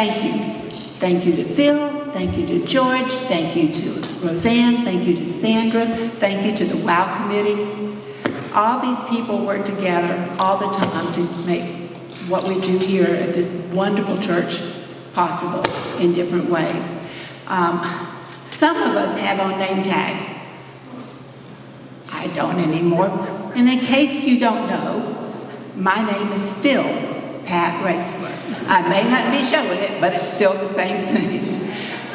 thank you. Thank you to Phil, thank you to George, thank you to Roseanne, thank you to Sandra, thank you to the WOW committee. All these people work together all the time to make what we do here at this wonderful church possible in different ways. Some of us have on name tags. I don't anymore. And in case you don't know, my name is still Pat Raceler. I may not be showing it, but it's still the same thing.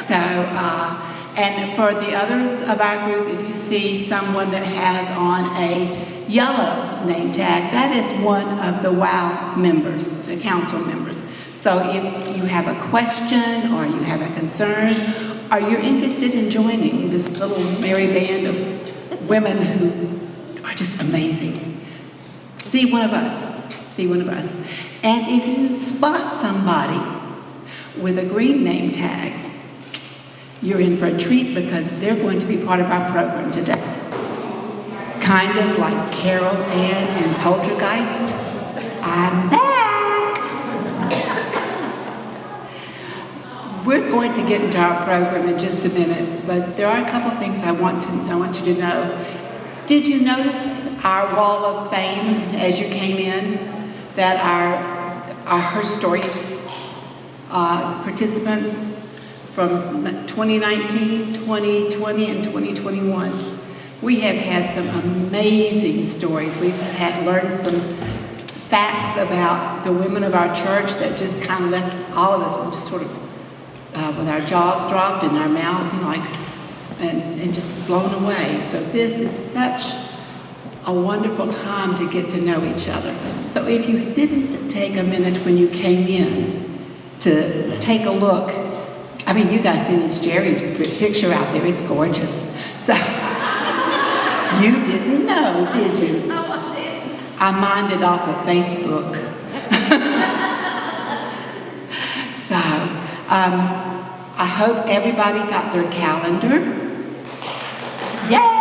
So, and for the others of our group, if you see someone that has on a yellow name tag, that is one of the WOW members, the council members. So if you have a question or you have a concern, or you're interested in joining this little merry band of women who are just amazing, see one of us, see one of us. And if you spot somebody with a green name tag, you're in for a treat because they're going to be part of our program today. Kind of like Carol Ann and Poltergeist. I'm back! We're going to get into our program in just a minute, but there are a couple things I want you to know. Did you notice our wall of fame as you came in? That our Her Story participants from 2019, 2020, and 2021. We have had some amazing stories. We've learned some facts about the women of our church that just kind of left all of us just sort of with our jaws dropped and our mouth, and just blown away. So this is such a wonderful time to get to know each other. So if you didn't take a minute when you came in to take a look, I mean, you guys see this Jerry's picture out there, it's gorgeous. So, you didn't know, did you? No, I didn't. I mined it off of Facebook. So, I hope everybody got their calendar. Yay!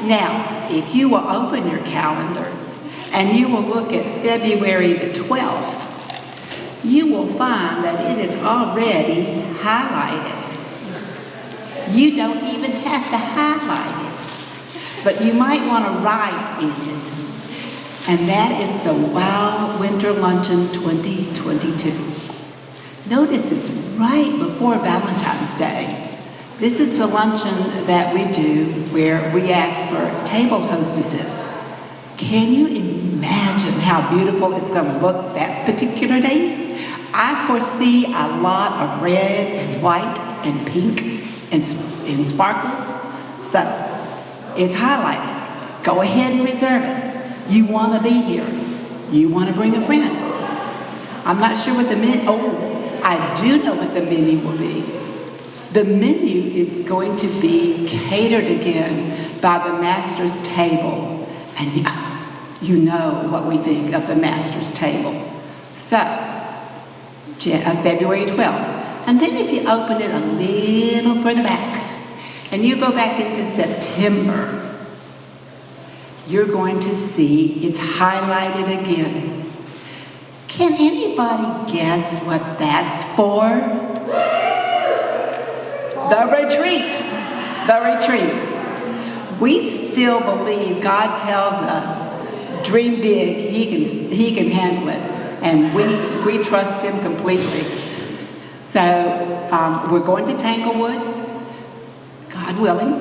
Now, if you will open your calendars and you will look at February the 12th, you will find that it is already highlighted. You don't even have to highlight it, but you might want to write in it. And that is the WOW Winter Luncheon 2022. Notice it's right before Valentine's Day. This is the luncheon that we do where we ask for table hostesses. Can you imagine how beautiful it's going to look that particular day? I foresee a lot of red and white and pink and sparkles. So it's highlighted. Go ahead and reserve it. You want to be here. You want to bring a friend. I'm not sure what the menu, I do know what the menu will be. The menu is going to be catered again by the Master's Table. And you know what we think of the Master's Table. So, February 12th. And then if you open it a little further back, and you go back into September, you're going to see it's highlighted again. Can anybody guess what that's for? The retreat. The retreat. We still believe God tells us, dream big, he can handle it. And we trust him completely. So we're going to Tanglewood, God willing.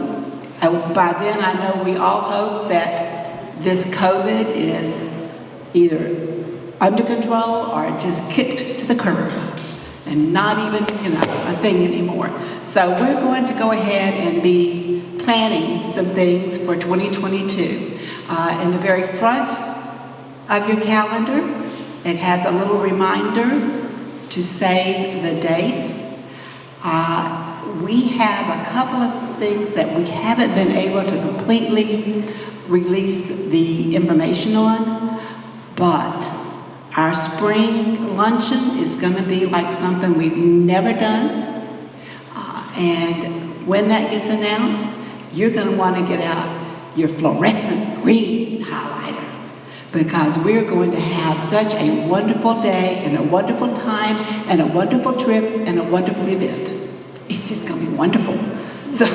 By then I know we all hope that this COVID is either under control or just kicked to the curb and not even, a thing anymore. So we're going to go ahead and be planning some things for 2022. In the very front of your calendar, it has a little reminder to save the dates. We have a couple of things that we haven't been able to completely release the information on, but our spring luncheon is going to be like something we've never done. And when that gets announced, you're going to want to get out your fluorescent green highlighter, because we're going to have such a wonderful day and a wonderful time and a wonderful trip and a wonderful event. It's just going to be wonderful. So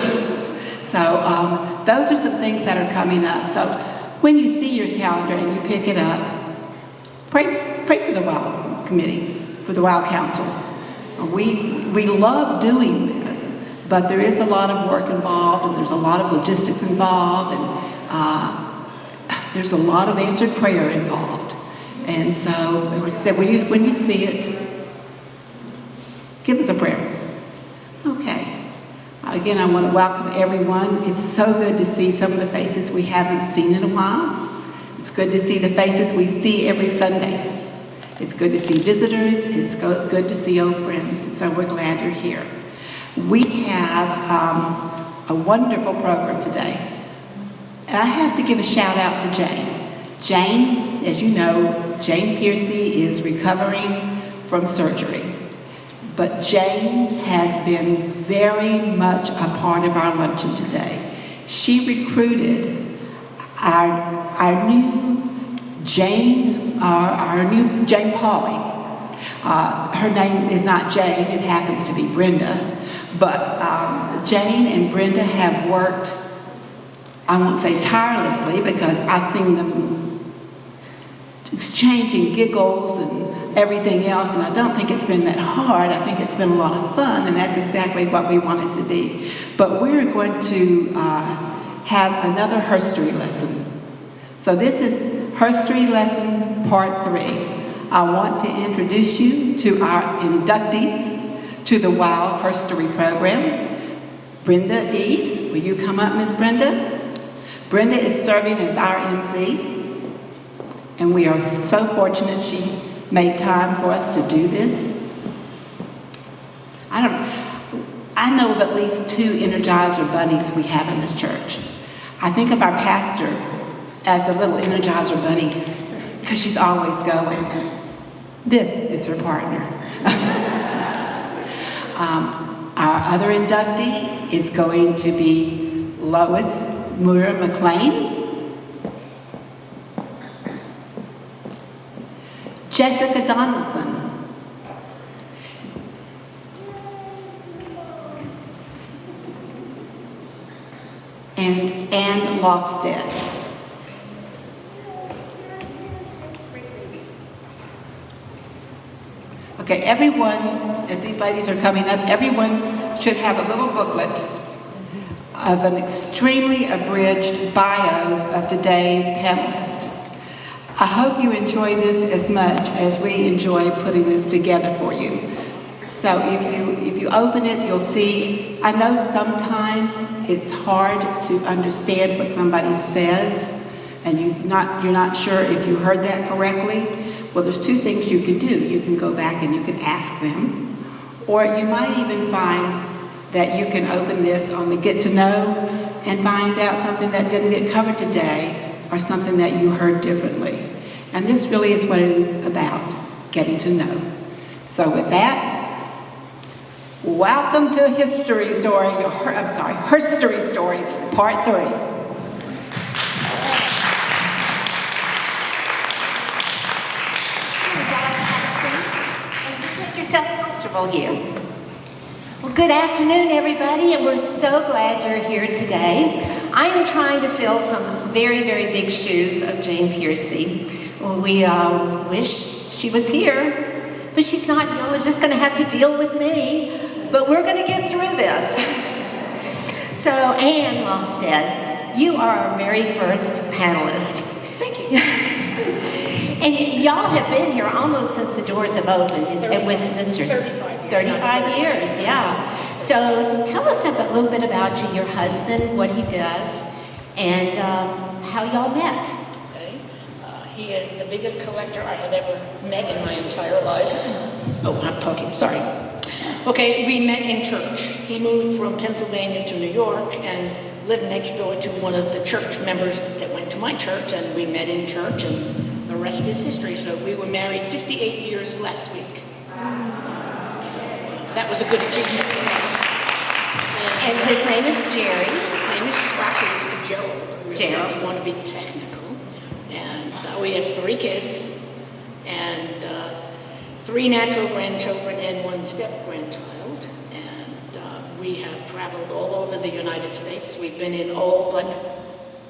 those are some things that are coming up. So when you see your calendar and you pick it up, pray for the WOW committee, for the WOW Council. We love doing this, but there is a lot of work involved, and there's a lot of logistics involved, and there's a lot of answered prayer involved. And so, like I said, when you see it, give us a prayer. Okay. Again, I want to welcome everyone. It's so good to see some of the faces we haven't seen in a while. It's good to see the faces we see every Sunday. It's good to see visitors, and it's good to see old friends, and so we're glad you're here. We have a wonderful program today. And I have to give a shout out to Jane. Jane, as you know, Jane Piercy is recovering from surgery. But Jane has been very much a part of our luncheon today. She recruited our new Jane Pauley. Her name is not Jane, it happens to be Brenda. But Jane and Brenda have worked, I won't say tirelessly, because I've seen them exchanging giggles and everything else, and I don't think it's been that hard. I think it's been a lot of fun, and that's exactly what we want it to be. But we're going to have another herstory lesson. So this is herstory lesson part 3. I want to introduce you to our inductees to the WOW Herstory program. Brenda Eaves, will you come up, Miss Brenda? Brenda is serving as our MC, and we are so fortunate she made time for us to do this. I know of at least 2 Energizer bunnies we have in this church. I think of our pastor as a little Energizer bunny, because she's always going. This is her partner. Our other inductee is going to be Lois Moore McLean, Jessica Donaldson, and Ann Lofstead. Okay, everyone, as these ladies are coming up, everyone should have a little booklet of an extremely abridged bios of today's panelists. I hope you enjoy this as much as we enjoy putting this together for you. So if you open it, you'll see, I know sometimes it's hard to understand what somebody says, and you're not sure if you heard that correctly. Well, there's 2 things you can do. You can go back and you can ask them, or you might even find that you can open this on the Get to Know and find out something that didn't get covered today or something that you heard differently. And this really is what it is about, getting to know. So with that, welcome to Herstory Story, Part 3. Comfortable here. Well, good afternoon, everybody, and we're so glad you're here today. I am trying to fill some very, very big shoes of Jane Piercy. Well, we wish she was here, but she's not. We're just going to have to deal with me, but we're going to get through this. So, Ann Lofstead, you are our very first panelist. Thank you. And y'all have been here almost since the doors have opened at Westminster. 35 years, yeah. So tell us a little bit about your husband, what he does, and how y'all met. Okay. He is the biggest collector I have ever met in my entire life. Oh, I'm talking, sorry. Okay, we met in church. He moved from Pennsylvania to New York and lived next door to one of the church members that went to my church, and we met in church, and the rest is history. So we were married 58 years last week. That was a good achievement for us. And his name is Jerry. His name is, actually, it's Gerald. Gerald. If you want to be technical. And we have 3 kids, and 3 natural grandchildren and 1 step-grandchild. And we have traveled all over the United States. We've been in all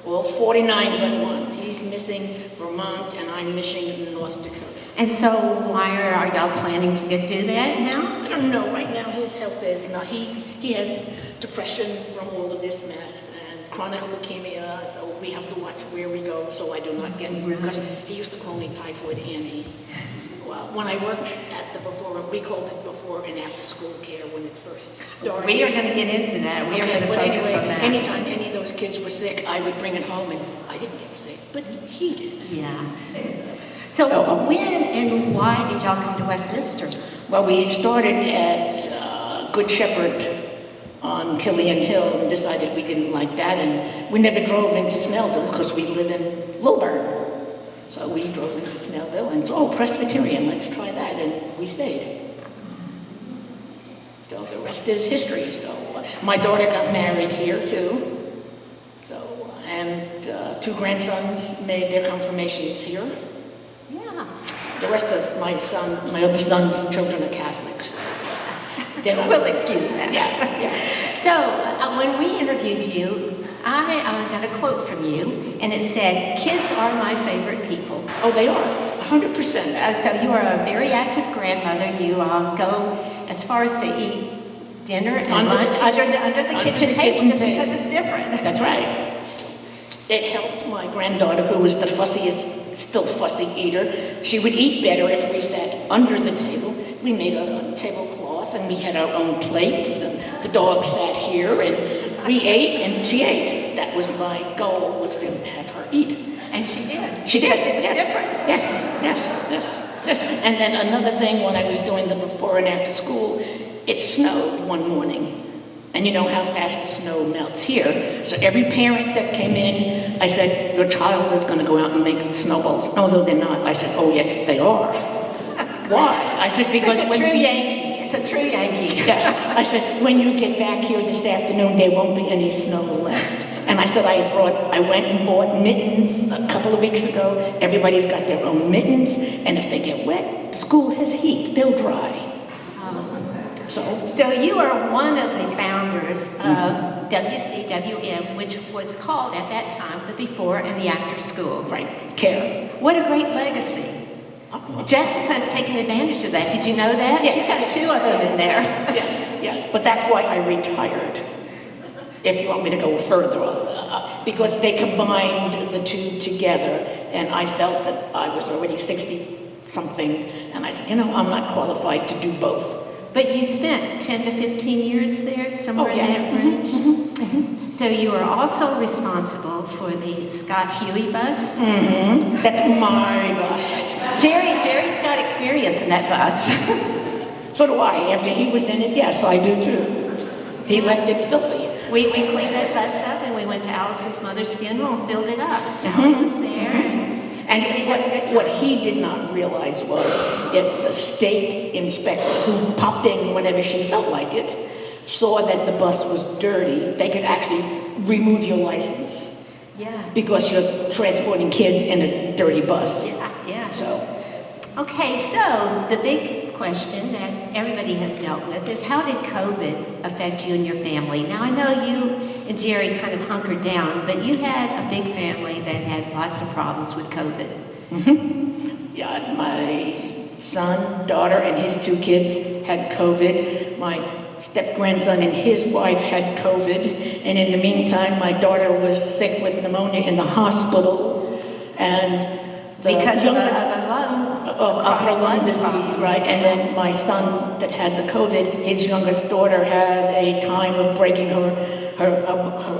49 but 1. He's missing Vermont, and I'm missing North Dakota. And so why are y'all planning to do that now? I don't know. Right now, his health is not. He has depression from all of this mess and chronic leukemia. So we have to watch where we go so I do not get. Because he used to call me Typhoid Annie. Well, when I worked at the we called it before and after school care when it first started. We are going to get into that. We are going to focus anyway, on that. Anytime any of those kids were sick, I would bring it home, and I didn't get sick, but he did. Yeah. So when and why did y'all come to Westminster? Well, we started at Good Shepherd on Killian Hill and decided we didn't like that, and we never drove into Snellville because we live in Lilburn. So we drove into Snellville and, Presbyterian, let's try that, and we stayed. So the rest is history. So my daughter got married here too. So, and 2 grandsons made their confirmations here. Yeah. The rest of my other son's children are Catholics. We'll excuse that. Yeah. So when we interviewed you, I got a quote from you, and it said, "Kids are my favorite people." Oh, they are, 100%. So you are a very active grandmother. You go as far as to eat dinner and lunch under the kitchen table just because it's different. That's right. It helped my granddaughter, who was the fussiest, still fussy eater. She would eat better if we sat under the table. We made a tablecloth, and we had our own plates, and the dog sat here, and we ate, and she ate. That was my goal, was to have her eat. And she did. She did. Because it was different. Yes. And then another thing, when I was doing the before and after school, it snowed one morning. And you know how fast the snow melts here. So every parent that came in, I said, your child is going to go out and make snowballs. No, though they're not. I said, oh, yes, they are. Why? I said, because it's a true Yankee. It's a true Yankee. Yes. I said, when you get back here this afternoon, there won't be any snow left. And I said, I went and bought mittens a couple of weeks ago. Everybody's got their own mittens. And if they get wet, the school has heat. They'll dry. So you are one of the founders of WCWM, which was called at that time the Before and the After School. Right. Care. What a great legacy. Jessica has taken advantage of that. Did you know that? Yes. She's got 2 of them in there. Yes. But that's why I retired. If you want me to go further, because they combined the 2 together, and I felt that I was already 60-something, and I said, I'm not qualified to do both. But you spent 10 to 15 years there, somewhere in that range? Mm-hmm. So you are also responsible for the Scott Healy Bus? Mm-hmm. That's my bus. Jerry's got experience in that bus. So do I. After he was in it, yes, I do too. He left it filthy. We cleaned that bus up, and we went to Allison's mother's funeral and filled it up. Sally was there. And what he did not realize was if the state inspector, who popped in whenever she felt like it, saw that the bus was dirty, they could actually remove your license. Yeah. Because you're transporting kids in a dirty bus. Yeah. So. Okay, so the big question that everybody has dealt with is, how did COVID affect you and your family? Now, I know you and Jerry kind of hunkered down, but you had a big family that had lots of problems with COVID. Mm-hmm. Yeah, my son, daughter, and his 2 kids had COVID. My step-grandson and his wife had COVID. And in the meantime, my daughter was sick with pneumonia in the hospital. And because of her lung disease, right? And then my son that had the COVID, his youngest daughter had a time of breaking her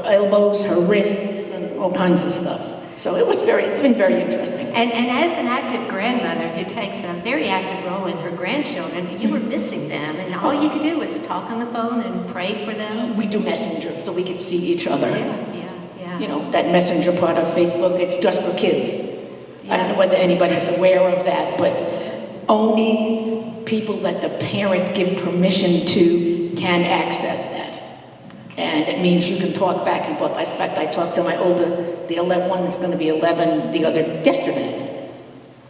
elbows, her wrists, and all kinds of stuff. So it's been very interesting. And as an active grandmother who takes a very active role in her grandchildren, you were missing them, and all you could do was talk on the phone and pray for them. We do Messenger, so we could see each other. Yeah. That Messenger part of Facebook, it's just for kids. I don't know whether anybody's aware of that, but only people that the parent give permission to can access that. And it means you can talk back and forth. In fact, I talked to my the 11 one that's going to be 11 yesterday.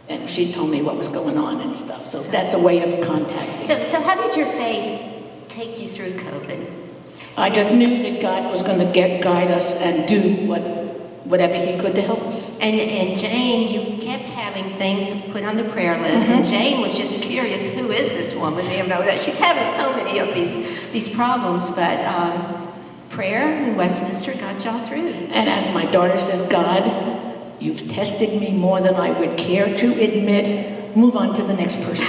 And she told me what was going on and stuff. So that's a way of contacting. So how did your faith take you through COVID? I just knew that God was going to guide us and do whatever he could to help us. And Jane, you kept having things put on the prayer list, and Jane was just curious, who is this woman? You know, that she's having so many of these problems, but prayer in Westminster got y'all through. And as my daughter says, God, you've tested me more than I would care to admit. Move on to the next person.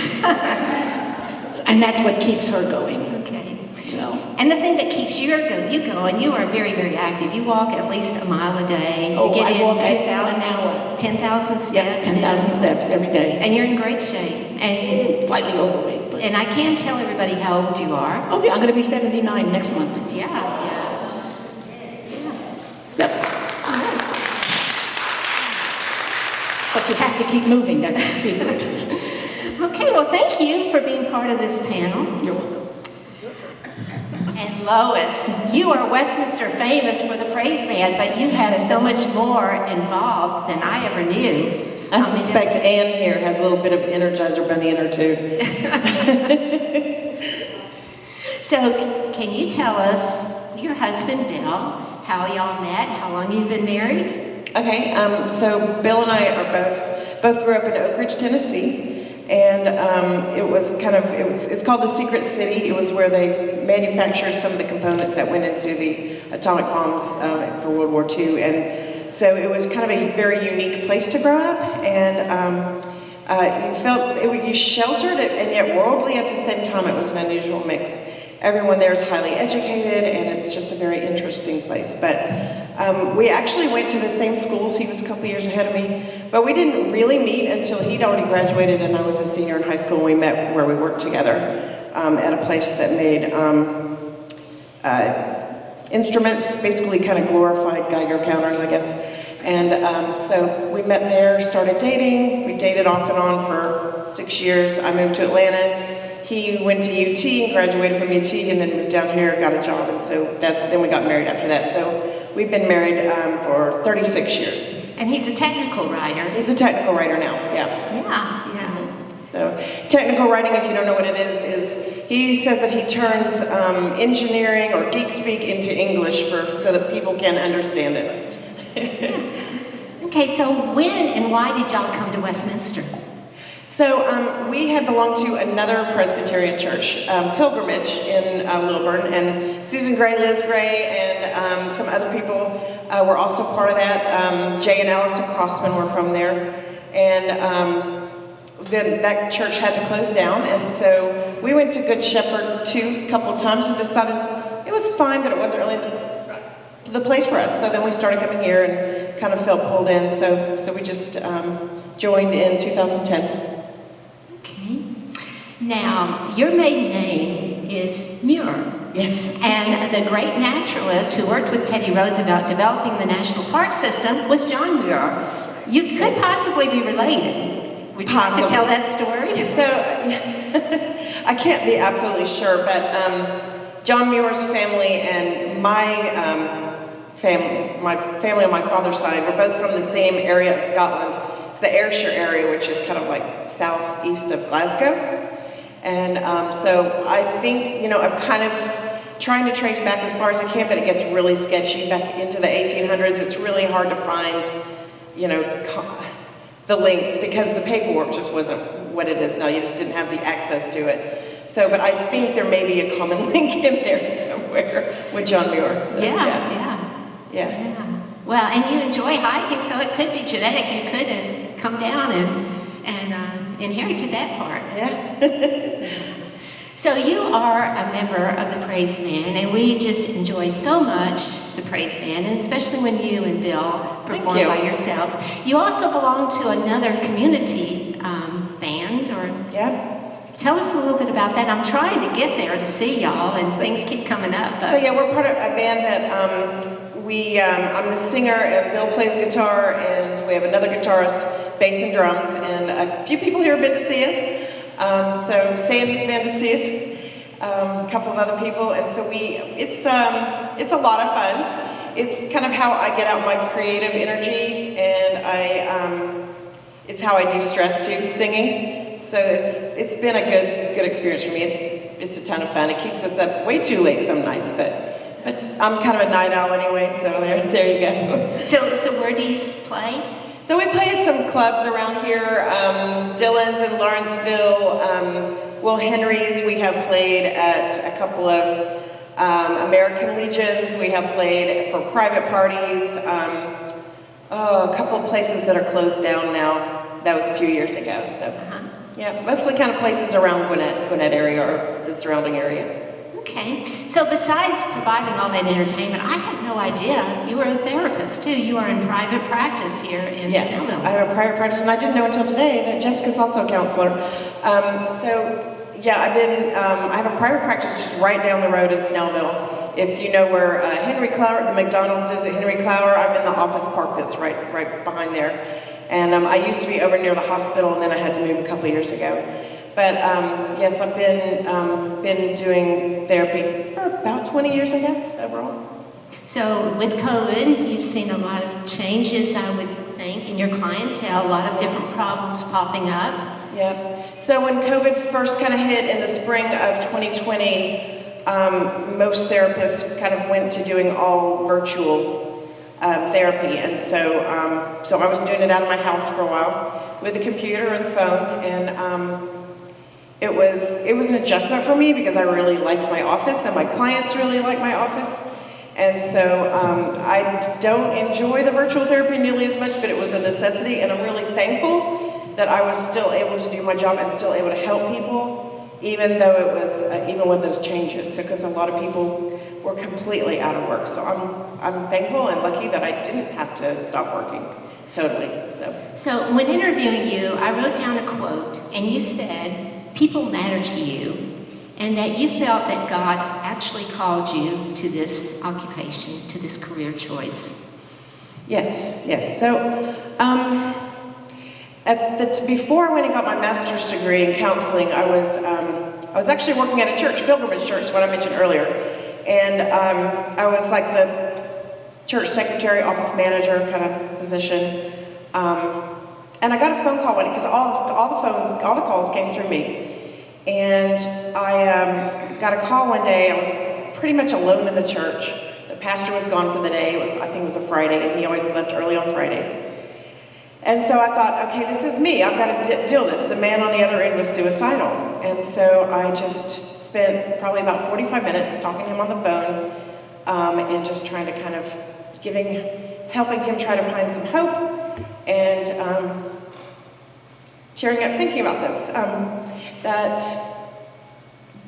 And that's what keeps her going. Okay. So. And the thing that keeps you going, you are very, very active. You walk at least a mile a day. Oh, you get I walk 2,000 an hour. 10,000 steps. Yep, 10,000 steps every day. And you're in great shape. And slightly overweight. But. And I can tell everybody how old you are. Oh, yeah, I'm going to be 79 next month. Yeah. Yep. But you have to keep moving, that's the secret. Okay, well, thank you for being part of this panel. You're welcome. And Lois, you are Westminster famous for the praise band, but you have so much more involved than I ever knew. I suspect Anne here has a little bit of Energizer Bunny in her too. So, can you tell us, your husband Bill, how y'all met, how long you've been married? Okay, so Bill and I are both grew up in Oak Ridge, Tennessee. And it's called the Secret City. It was where they manufactured some of the components that went into the atomic bombs for World War II. And so it was kind of a very unique place to grow up. And you sheltered and yet worldly at the same time. It was an unusual mix. Everyone there is highly educated, and it's just a very interesting place. But we actually went to the same schools. He was a couple years ahead of me. But we didn't really meet until he'd already graduated and I was a senior in high school. We met where we worked together at a place that made instruments, basically kind of glorified Geiger counters, I guess. And so we met there, started dating. We dated off and on for 6 years. I moved to Atlanta. He went to UT and graduated from UT and then moved down here, got a job, and so then we got married after that. So we've been married for 36 years. And he's a technical writer. He's a technical writer now, yeah. Yeah. So technical writing, if you don't know what it is he says that he turns engineering or geek speak into English so that people can understand it. Okay, so when and why did y'all come to Westminster? So we had belonged to another Presbyterian church, Pilgrimage in Lilburn, and Susan Gray, Liz Gray, and some other people were also part of that. Jay and Allison Crossman were from there, and then that church had to close down, and so we went to Good Shepherd a couple of times and decided it was fine, but it wasn't really the place for us. So then we started coming here and kind of felt pulled in, so we just joined in 2010. Now, your maiden name is Muir. Yes. And the great naturalist who worked with Teddy Roosevelt developing the national park system was John Muir. You could possibly be related. Would you like to tell that story? So, I can't be absolutely sure, but John Muir's family and my family on my father's side were both from the same area of Scotland. It's the Ayrshire area, which is kind of like southeast of Glasgow. And so I think, I'm kind of trying to trace back as far as I can, but it gets really sketchy back into the 1800s. It's really hard to find, the links because the paperwork just wasn't what it is now. You just didn't have the access to it. So, but I think there may be a common link in there somewhere with John Muir. So, yeah. Well, and you enjoy hiking, so it could be genetic. You could come down and inherited that part. Yeah. So you are a member of the Praise Band, and we just enjoy so much the Praise Band, and especially when you and Bill perform by yourselves. You also belong to another community band, or tell us a little bit about that. I'm trying to get there to see y'all, and things keep coming up. But. So we're part of a band that I'm the singer, and Bill plays guitar, and we have another guitarist, bass and drums, and a few people here have been to see us. So Sandy's been to see us. a couple of other people, and so it's a lot of fun. It's kind of how I get out my creative energy, and it's how I de-stress too, singing. So it's been a good experience for me. It's a ton of fun. It keeps us up way too late some nights, but I'm kind of a night owl anyway, so there you go. So where do you play? So we play at some clubs around here, Dillon's in Lawrenceville, Will Henry's. We have played at a couple of American Legions. We have played for private parties. A couple of places that are closed down now. That was a few years ago. So yeah, mostly kind of places around Gwinnett area or the surrounding area. Okay. So besides providing all that entertainment, I had no idea you were a therapist too. You are in private practice here in Snellville. I have a private practice, and I didn't know until today that Jessica's also a counselor. Yeah, I have a private practice just right down the road in Snellville. If you know where Henry Clower, the McDonald's is at Henry Clower, I'm in the office park that's right behind there. And I used to be over near the hospital, and then I had to move a couple years ago. But yes, I've been doing therapy for about 20 years, I guess, overall. So with COVID, you've seen a lot of changes, I would think, in your clientele, a lot of different problems popping up. Yeah. So when COVID first kind of hit in the spring of 2020, most therapists kind of went to doing all virtual therapy. And so I was doing it out of my house for a while with the computer and the phone. And it was an adjustment for me because I really like my office and my clients really like my office. And so I don't enjoy the virtual therapy nearly as much, but it was a necessity, and I'm really thankful that I was still able to do my job and still able to help people, even though it was, even with those changes. So, because a lot of people were completely out of work. So I'm thankful and lucky that I didn't have to stop working totally. So when interviewing you, I wrote down a quote, and you said, "People matter to you," and that you felt that God actually called you to this occupation, to this career choice. Yes. So, before I went and got my master's degree in counseling, I was actually working at a church, pilgrimage church, what I mentioned earlier, and I was like the church secretary, office manager kind of position, and I got a phone call one because all the calls came through me, and I got a call one day. I was pretty much alone in the church. The pastor was gone for the day. I think it was a Friday, and he always left early on Fridays. And so I thought, okay, this is me. I've got to deal with this. The man on the other end was suicidal. And so I just spent probably about 45 minutes talking to him on the phone and just trying to kind of helping him try to find some hope and cheering up, thinking about this, that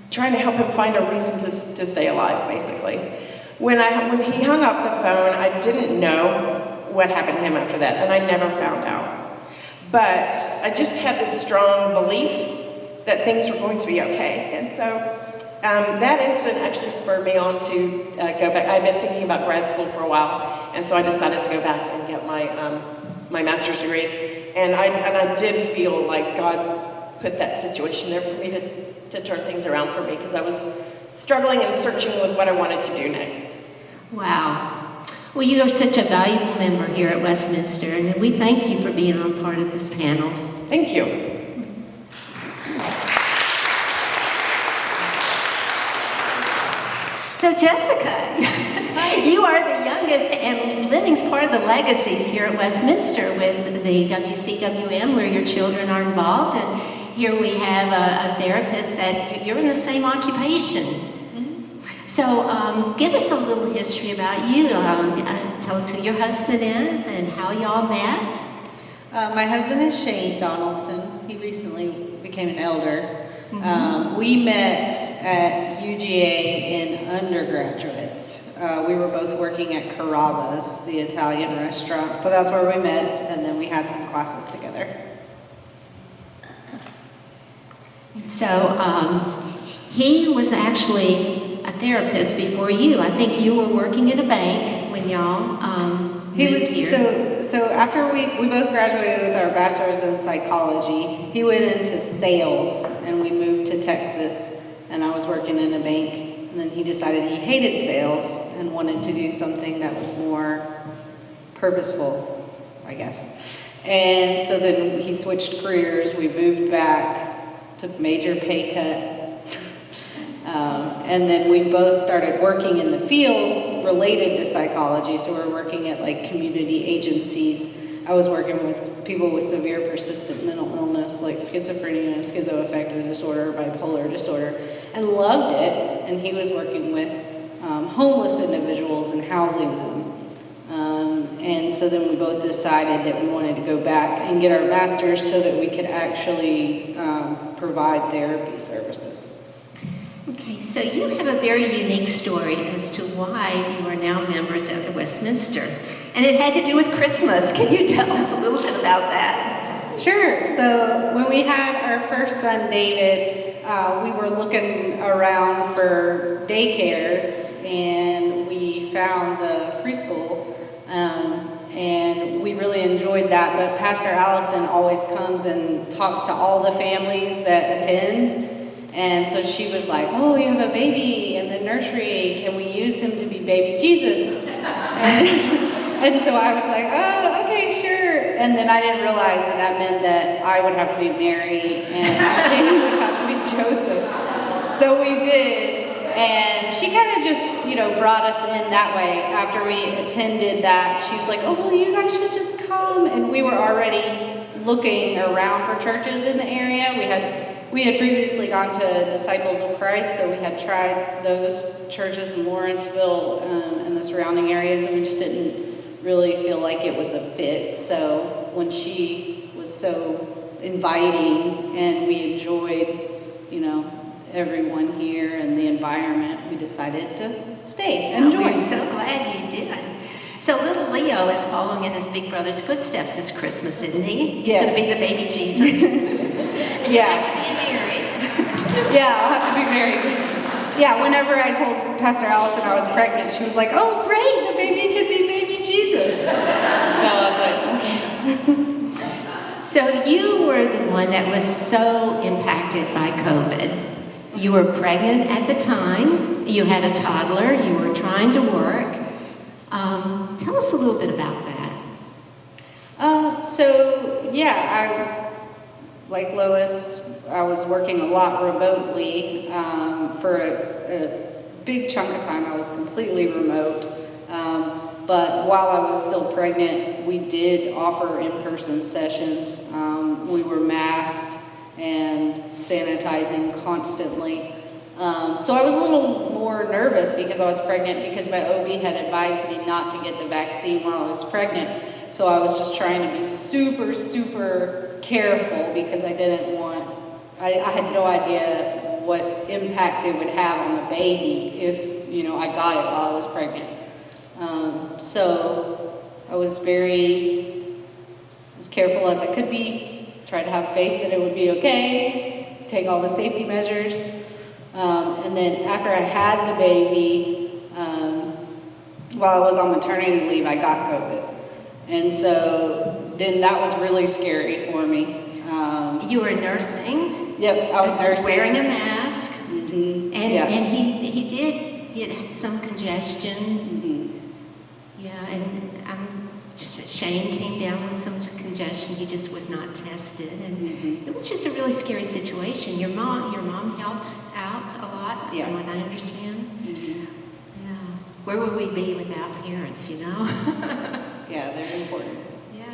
trying to help him find a reason to stay alive, basically. When he hung up the phone, I didn't know what happened to him after that, and I never found out. But I just had this strong belief that things were going to be okay. And so that incident actually spurred me on to go back. I'd been thinking about grad school for a while, and so I decided to go back and get my master's degree. And I did feel like God put that situation there for me to turn things around for me, because I was struggling and searching with what I wanted to do next. Wow. Well, you are such a valuable member here at Westminster, and we thank you for being on part of this panel. Thank you. So, Jessica, you are the youngest and living part of the legacies here at Westminster with the WCWM, where your children are involved, and here we have a therapist that you're in the same occupation. So give us a little history about you. Tell us who your husband is and how y'all met. My husband is Shane Donaldson. He recently became an elder. We met at UGA in undergraduate. We were both working at Carrabba's, the Italian restaurant. So that's where we met, and then we had some classes together. So he was actually a therapist before you. I think you were working at a bank when y'all moved here. So after we both graduated with our bachelor's in psychology, he went into sales, and we moved to Texas and I was working in a bank. And then he decided he hated sales and wanted to do something that was more purposeful, I guess. And so then he switched careers. We moved back, took major pay cut. And then we both started working in the field related to psychology. So we're working at like community agencies. I was working with people with severe persistent mental illness like schizophrenia, schizoaffective disorder, bipolar disorder, and loved it. And he was working with homeless individuals and housing them. And so then we both decided that we wanted to go back and get our masters so that we could actually provide therapy services. Okay, so you have a very unique story as to why you are now members of Westminster. And it had to do with Christmas. Can you tell us a little bit about that? Sure. So when we had our first son, David, we were looking around for daycares, and we found the preschool, and we really enjoyed that. But Pastor Allison always comes and talks to all the families that attend. And so she was like, oh, you have a baby in the nursery. Can we use him to be baby Jesus? And so I was like, oh, okay, sure. And then I didn't realize that that meant that I would have to be Mary and she would have to be Joseph. So we did. And she kind of just, brought us in that way. After we attended that, she's like, oh, well, you guys should just come. And we were already looking around for churches in the area. We had previously gone to Disciples of Christ, so we had tried those churches in Lawrenceville and the surrounding areas, and we just didn't really feel like it was a fit. So when she was so inviting and we enjoyed, everyone here and the environment, we decided to stay and join. We're so glad you did. So little Leo is following in his big brother's footsteps this Christmas, isn't he? He's going to be the baby Jesus. Yeah. To be married. Yeah, I'll have to be married. Yeah, whenever I told Pastor Allison I was pregnant, she was like, oh, great, the baby could be baby Jesus. So I was like, okay. So you were the one that was so impacted by COVID. You were pregnant at the time. You had a toddler. You were trying to work. Tell us a little bit about that. Like Lois, I was working a lot remotely. For a big chunk of time, I was completely remote. But while I was still pregnant, we did offer in-person sessions. We were masked and sanitizing constantly. So I was a little more nervous because I was pregnant, because my OB had advised me not to get the vaccine while I was pregnant. So I was just trying to be super, super careful because I had no idea what impact it would have on the baby if, I got it while I was pregnant. So I was as careful as I could be, tried to have faith that it would be okay, take all the safety measures. And then after I had the baby, while I was on maternity leave, I got COVID. And so then that was really scary for me. You were nursing. Yep, I was nursing. Wearing a mask. Mm-hmm. And he did get some congestion. Mm-hmm. Yeah, and Shane came down with some congestion. He just was not tested, and it was just a really scary situation. Your mom helped out a lot, yeah, from what I understand. Mm-hmm. Yeah, where would we be without parents? Yeah, they're important. Yeah.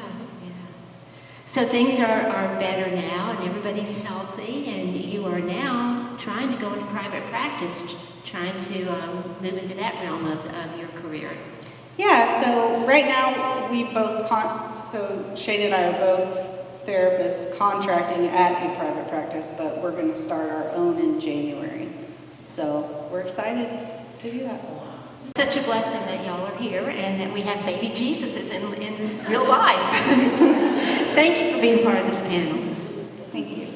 So things are better now, and everybody's healthy, and you are now trying to go into private practice, trying to move into that realm of your career. Yeah, so right now we both, so Shane and I are both therapists contracting at a private practice, but we're going to start our own in January. So we're excited to do that. Such a blessing that y'all are here and that we have baby Jesuses in real life. Thank you for being part of this panel. Thank you.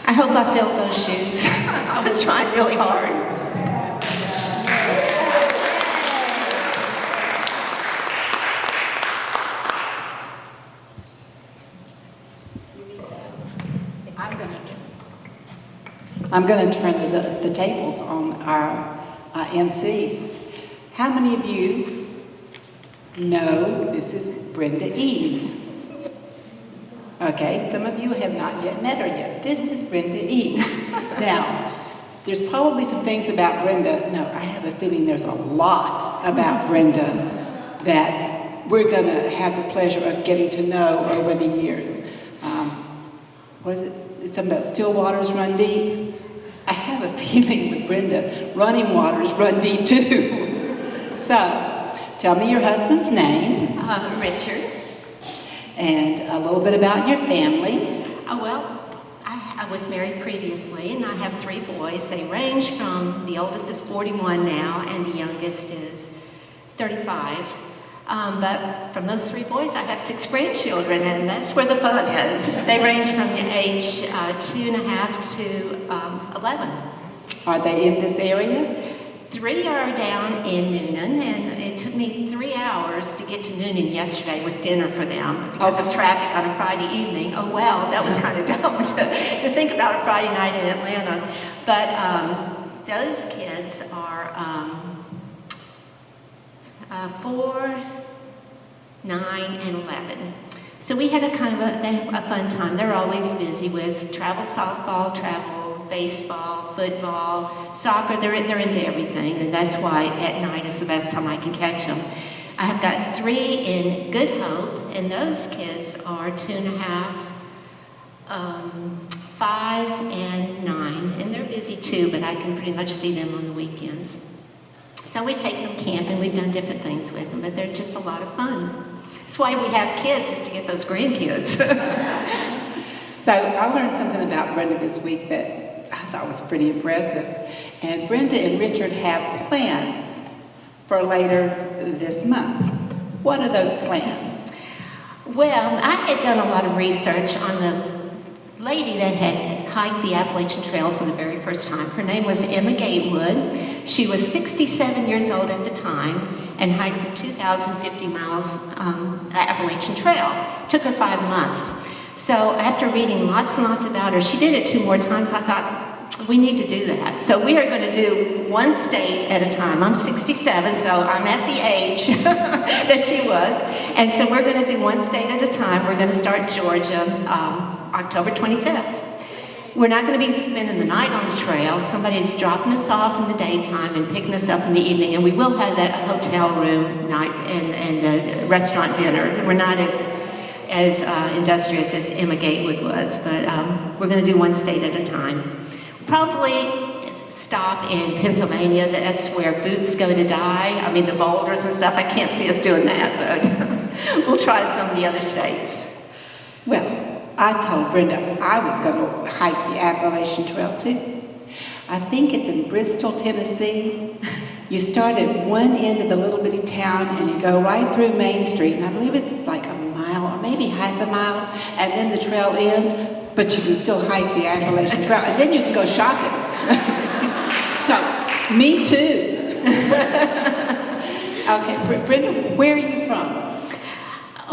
I hope I filled those shoes. I was trying really hard. I'm going to turn the tables on our MC. How many of you know this is Brenda Eaves? Okay, some of you have not yet met her yet. This is Brenda Eaves. Now, there's probably some things about Brenda. No, I have a feeling there's a lot about Brenda that we're going to have the pleasure of getting to know over the years. What is it? It's something about still waters run deep. I have a feeling with Brenda, running waters run deep too. So, tell me your husband's name. Richard. And a little bit about your family. I was married previously, and I have 3 boys. They range from, the oldest is 41 now, and the youngest is 35. But from those 3 boys, I have 6 grandchildren, and that's where the fun is. They range from age 2.5 to 11. Are they in this area? 3 are down in Noonan, and it took me 3 hours to get to Noonan yesterday with dinner for them because of traffic on a Friday evening. Oh well, that was kind of dumb to think about a Friday night in Atlanta. But those kids are 4, 9, and 11. So we had a kind of a fun time. They're always busy with travel softball, travel baseball, football, soccer. They're into everything, and that's why at night is the best time I can catch them. I have got 3 in Good Hope, and those kids are 2.5, 5, and 9, and they're busy too, but I can pretty much see them on the weekends. So we've taken them camping, we've done different things with them, but they're just a lot of fun. That's why we have kids, is to get those grandkids. So I learned something about Brenda this week that I thought was pretty impressive. And Brenda and Richard have plans for later this month. What are those plans? Well, I had done a lot of research on the lady that had hiked the Appalachian Trail for the very first time. Her name was Emma Gatewood. She was 67 years old at the time and hiked the 2,050 miles Appalachian Trail. It took her 5 months. So after reading lots and lots about her, she did it 2 more times. I thought, we need to do that. So we are going to do one state at a time. I'm 67, so I'm at the age that she was. And so we're going to do one state at a time. We're going to start Georgia October 25th. We're not going to be spending the night on the trail. Somebody's dropping us off in the daytime and picking us up in the evening. And we will have that hotel room night and the restaurant dinner. We're not as industrious as Emma Gatewood was, but we're going to do one state at a time. Probably stop in Pennsylvania. That's where boots go to die. I mean, the boulders and stuff. I can't see us doing that, but we'll try some of the other states. Well, I told Brenda I was going to hike the Appalachian Trail too. I think it's in Bristol, Tennessee. You start at one end of the little bitty town and you go right through Main Street, and I believe it's like a mile or maybe half a mile, and then the trail ends, but you can still hike the Appalachian Trail, and then you can go shopping. So, me too. Okay, Brenda, where are you from?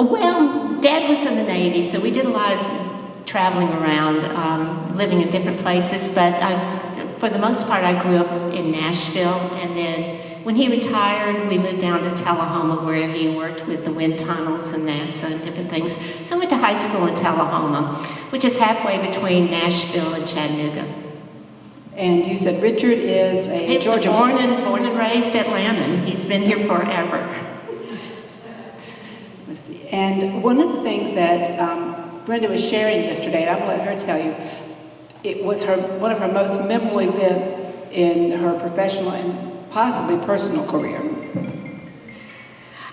Well, Dad was in the Navy, so we did a lot of traveling around, living in different places, but for the most part, I grew up in Nashville, and then when he retired, we moved down to Tullahoma, where he worked with the wind tunnels and NASA and different things. So I went to high school in Tullahoma, which is halfway between Nashville and Chattanooga. And you said Richard is a Georgia born and raised Atlantan. He's been here forever. Let's see. And one of the things that Brenda was sharing yesterday, and I'm going to let her tell you, it was one of her most memorable events in her professional and possibly personal career.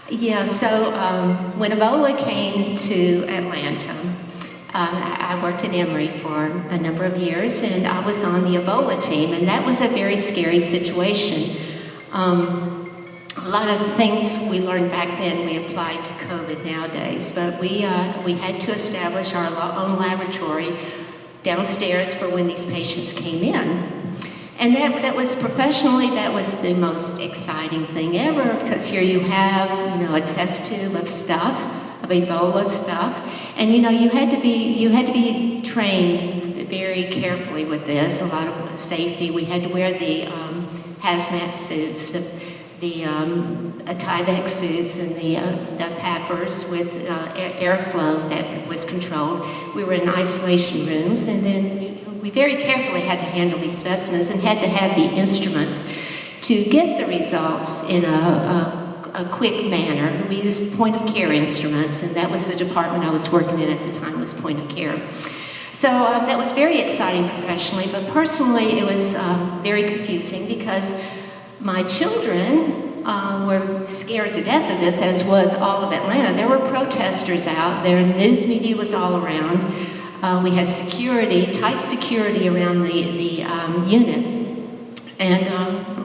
Yeah, so when Ebola came to Atlanta, I worked at Emory for a number of years, and I was on the Ebola team, and that was a very scary situation. A lot of things we learned back then we applied to COVID nowadays, but we had to establish our own laboratory downstairs for when these patients came in. And that was professionally, that was the most exciting thing ever, because here you have, a test tube of stuff, of Ebola stuff, and you had to be trained very carefully with this, a lot of safety. We had to wear the hazmat suits, the Tyvek suits and the PAPRs with airflow that was controlled. We were in isolation rooms, and then we very carefully had to handle these specimens and had to have the instruments to get the results in a quick manner. We used point-of-care instruments, and that was the department I was working in at the time, was point-of-care. So that was very exciting professionally, but personally it was very confusing because my children were scared to death of this, as was all of Atlanta. There were protesters out there, news media was all around. We had security, tight security around the unit. And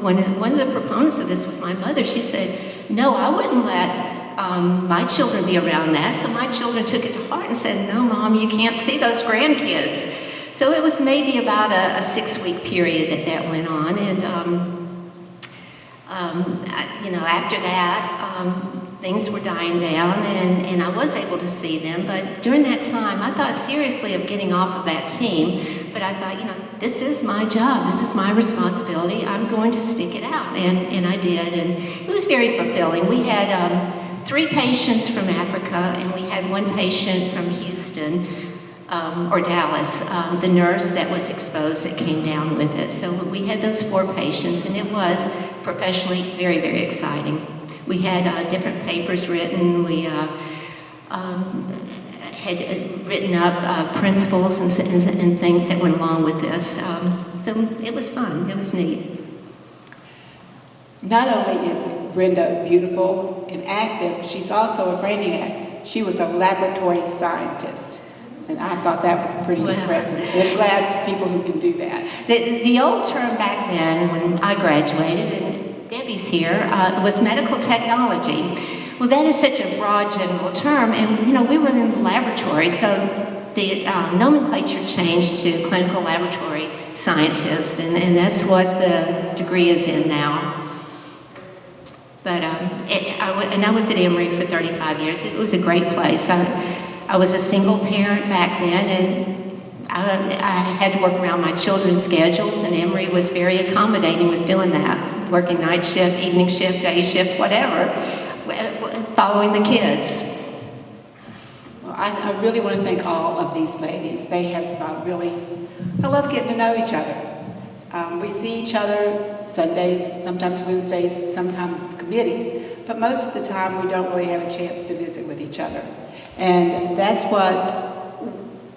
one of the proponents of this was my mother. She said, no, I wouldn't let my children be around that. So my children took it to heart and said, no, Mom, you can't see those grandkids. So it was maybe about a 6-week period that went on. And after that, things were dying down, and I was able to see them. But during that time, I thought seriously of getting off of that team. But I thought, this is my job. This is my responsibility. I'm going to stick it out. And I did. And it was very fulfilling. We had 3 patients from Africa, and we had 1 patient from Houston. Or Dallas, the nurse that was exposed that came down with it. So we had those 4 patients, and it was professionally very, very exciting. We had different papers written. We had written up principles and things that went along with this. So it was fun. It was neat. Not only is Brenda beautiful and active, she's also a brainiac. She was a laboratory scientist. And I thought that was pretty impressive. I'm glad for people who can do that. The old term back then, when I graduated, and Debbie's here, was medical technology. Well, that is such a broad general term, and we were in the laboratory, so the nomenclature changed to clinical laboratory scientist, and that's what the degree is in now. But I was at Emory for 35 years. It was a great place. I was a single parent back then, and I had to work around my children's schedules, and Emory was very accommodating with doing that, working night shift, evening shift, day shift, whatever, following the kids. Well, I really want to thank all of these ladies. They have I love getting to know each other. We see each other Sundays, sometimes Wednesdays, sometimes committees, but most of the time we don't really have a chance to visit with each other. And that's what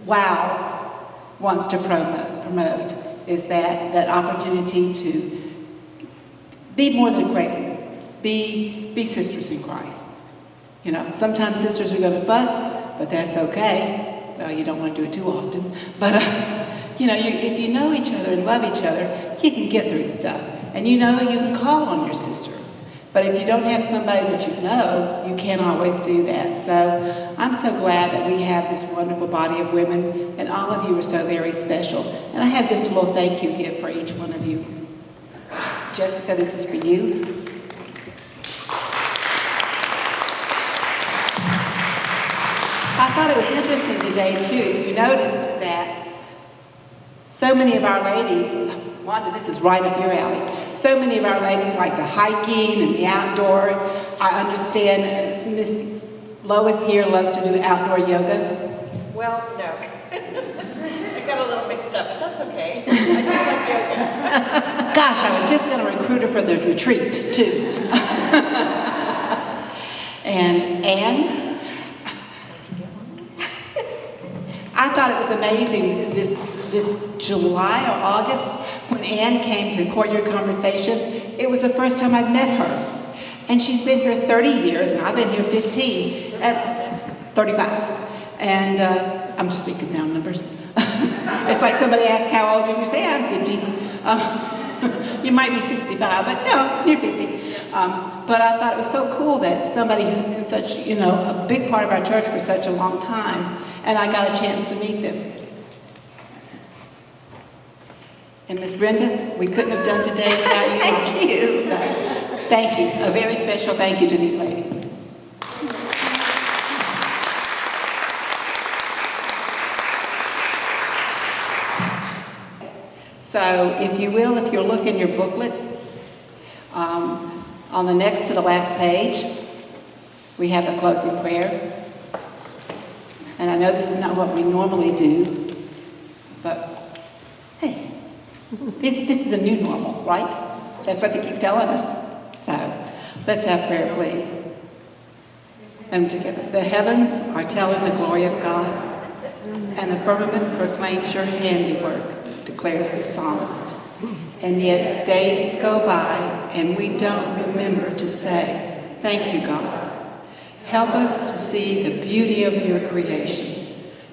WOW wants to promote is that opportunity to be more than acquainted, be sisters in Christ. Sometimes sisters are going to fuss, but that's okay. Well, you don't want to do it too often. But, if you know each other and love each other, you can get through stuff. And you can call on your sister. But if you don't have somebody that you know, you can't always do that. So I'm so glad that we have this wonderful body of women, and all of you are so very special. And I have just a little thank you gift for each one of you. Jessica, this is for you. I thought it was interesting today, too. You noticed that so many of our ladies, Wanda, this is right up your alley. So many of our ladies like the hiking and the outdoor. I understand Miss Lois here loves to do outdoor yoga. Well, no. I got a little mixed up, but that's okay. I do like yoga. Gosh, I was just going to recruit her for the retreat, too. And Anne, I thought it was amazing this July or August when Anne came to Courtyard Conversations. It was the first time I'd met her. And she's been here 30 years, and I've been here 35. And I'm just speaking round numbers. It's like somebody asked how old you are, you say, I'm 50. You might be 65, but no, you're 50. But I thought it was so cool that somebody who's been such, a big part of our church for such a long time, and I got a chance to meet them. And Miss Brenda, we couldn't have done today without you. Thank you. So, thank you. A very special thank you to these ladies. So if you will, if you'll look in your booklet, on the next to the last page, we have a closing prayer. And I know this is not what we normally do, but hey, this is a new normal, right? That's what they keep telling us. So let's have prayer, please. And together. The heavens are telling the glory of God, and the firmament proclaims your handiwork, declares the psalmist. And yet days go by, and we don't remember to say, thank you, God. Help us to see the beauty of your creation,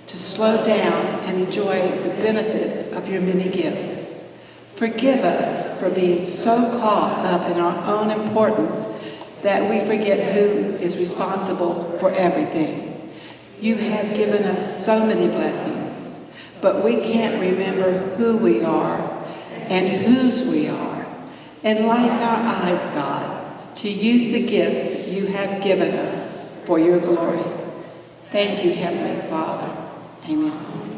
to slow down and enjoy the benefits of your many gifts. Forgive us for being so caught up in our own importance that we forget who is responsible for everything. You have given us so many blessings, but we can't remember who we are and whose we are. Enlighten our eyes, God, to use the gifts you have given us for your glory. Thank you, Heavenly Father. Amen.